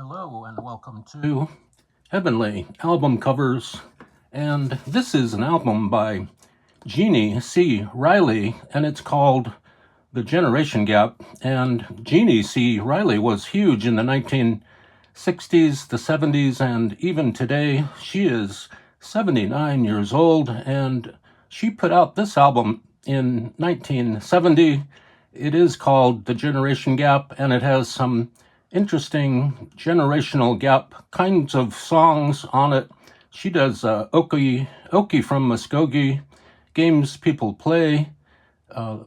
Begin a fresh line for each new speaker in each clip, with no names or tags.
Hello and welcome to Heavenly Album Covers, and this is an album by Jeannie C. Riley, and it's called The Generation Gap. And Jeannie C. Riley was huge in the 1960s, the 70s, and even today. She is 79 years old, and she put out this album in 1970. It is called The Generation Gap, and it has some interesting generational gap kinds of songs on it. She does Okie from Muskogee, Games People Play,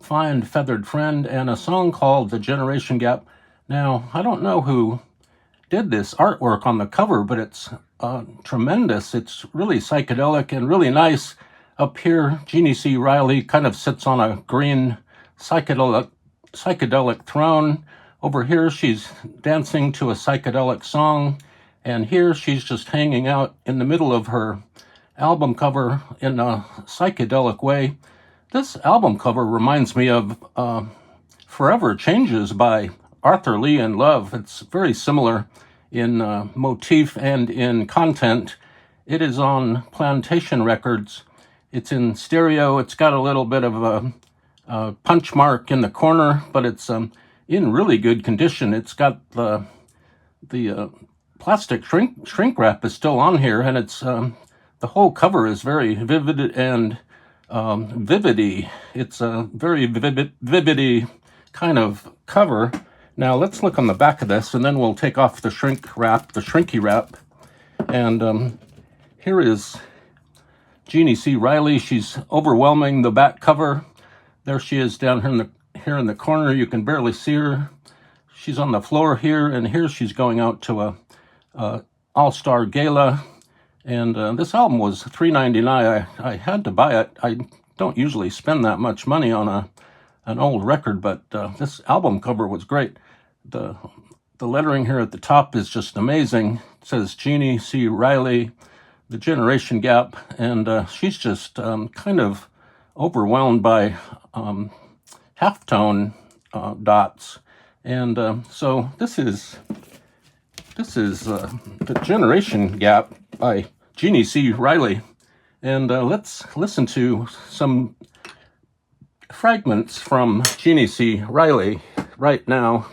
Find Feathered Friend, and a song called The Generation Gap. Now, I don't know who did this artwork on the cover, but it's tremendous. It's really psychedelic and really nice. Up here, Jeannie C. Riley kind of sits on a green psychedelic throne. Over here, she's dancing to a psychedelic song, and here she's just hanging out in the middle of her album cover in a psychedelic way. This album cover reminds me of Forever Changes by Arthur Lee and Love. It's very similar in motif and in content. It is on Plantation Records. It's in stereo. It's got a little bit of a punch mark in the corner, but it's in really good condition. It's got the plastic shrink wrap is still on here, and it's the whole cover is very vivid and vividy. It's a very vividy kind of cover. Now let's look on the back of this, and then we'll take off the shrinky wrap. And here is Jeannie C. Riley. She's overwhelming the back cover. There she is down here in the corner. You can barely see her. She's on the floor here, and here she's going out to a all-star gala. And this album was $3.99. I had to buy it. I don't usually spend that much money on an old record, but this album cover was great. The lettering here at the top is just amazing. It says Jeannie C. Riley, The Generation Gap, and she's just kind of overwhelmed by halftone dots. And so this is The Generation Gap by Jeannie C. Riley. And let's listen to some fragments from Jeannie C. Riley right now.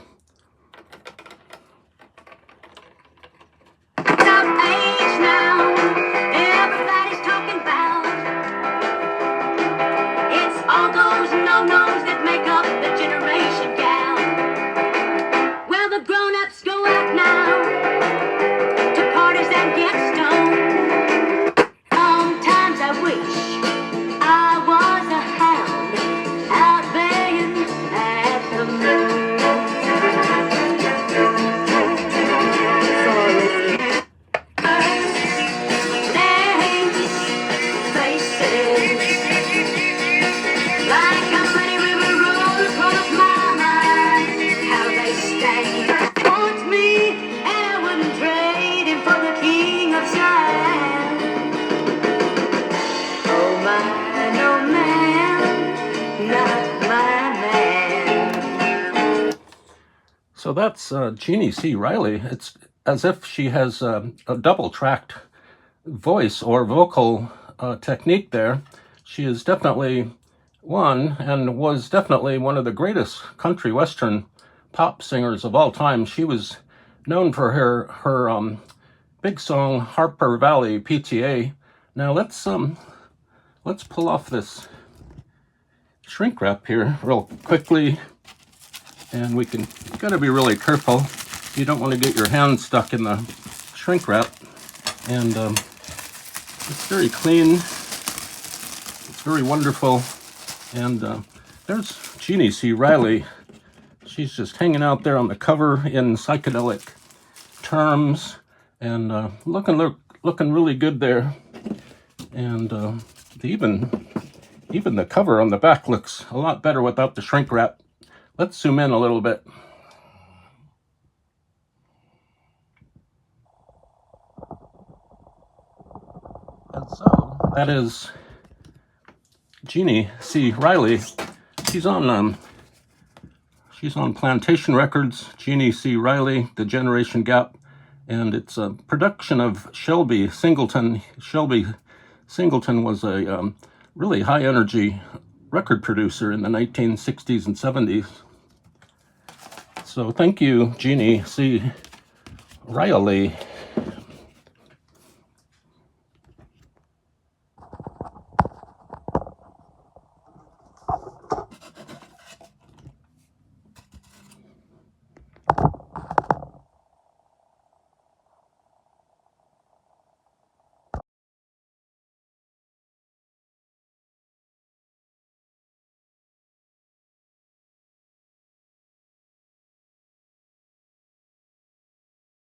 So that's Jeannie C. Riley. It's as if she has a double-tracked voice or vocal technique there. She is definitely and was definitely one of the greatest country western pop singers of all time. She was known for her big song Harper Valley PTA. Now let's pull off this shrink wrap here real quickly. And gotta be really careful. You don't want to get your hand stuck in the shrink wrap. And it's very clean. It's very wonderful. And there's Jeannie C. Riley. She's just hanging out there on the cover in psychedelic terms, and looking really good there. And even the cover on the back looks a lot better without the shrink wrap. Let's zoom in a little bit. And so that is Jeannie C. Riley. She's on Plantation Records. Jeannie C. Riley, The Generation Gap. and it's a production of Shelby Singleton. Shelby Singleton was a really high-energy record producer in the 1960s and 70s. So thank you, Jeannie C. Riley.